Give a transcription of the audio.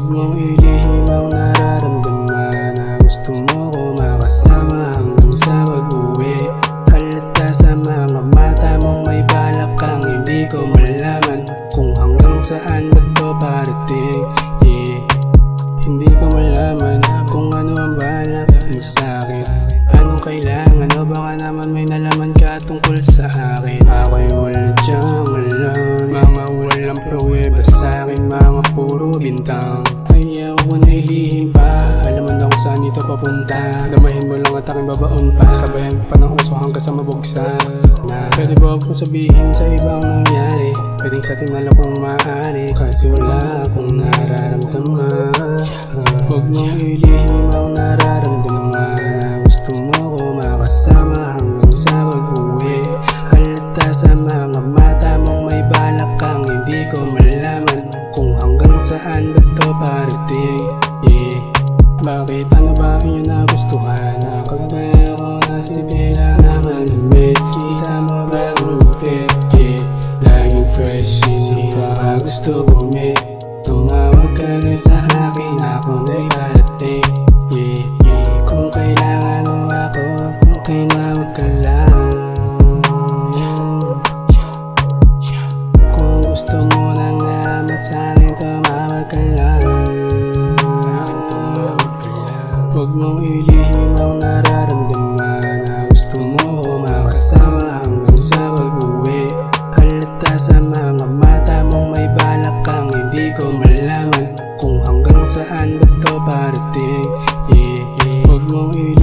Huwag mong ilihim ang nararamdaman na gusto mo ko makasama hanggang sa pag-uwi. Halata sa mga mata mong may balak kang hindi ko malaman kung hanggang saan ba to parating. Hindi ko malaman kung ano ang balak mo sa'kin. Anong kailangan o baka naman may nalaman ka tungkol sa akin. Ako'y wala dyang alam, mga walang pruweba sa'kin, mga puro bintang. Ayaw ko na ilihim pa, alam mo na kung saan ito papunta. Damahin mo lang at aking babaon pa, sabayan pa ng uso hanggang sa mabugsan na. Pwede ba huwag mong sabihin sa ibang nangyari, pwedeng sa ating kung maaari, kasi wala akong nararamdaman. Huwag mong ilihim ang nararamdaman na gusto mo ko makasama hanggang sa pag-uwi. Halata sa mga mata mong may balak kang hindi ko malaman kung hanggang saan ba to parating. Bakit ano ba yun nagustuhan? Nakagaya ko na si Bella na malamit. Kita mo bagong lupit, laging fresh, hindi pa gusto bumit. Tumawag ka na sa akin, ako na'y parating. Kung kailangan mo ako, kung kailangan ka lang. Kung gusto mo nang namat sa'kin, tumawag ka lang. Huwag mong ilihim ang nararamdaman na gusto mo ko makasama hanggang sa pag-uwi. Halata sa mga mata mong may balak kang hindi ko malaman kung hanggang saan ba to parating. Huwag mong ilihim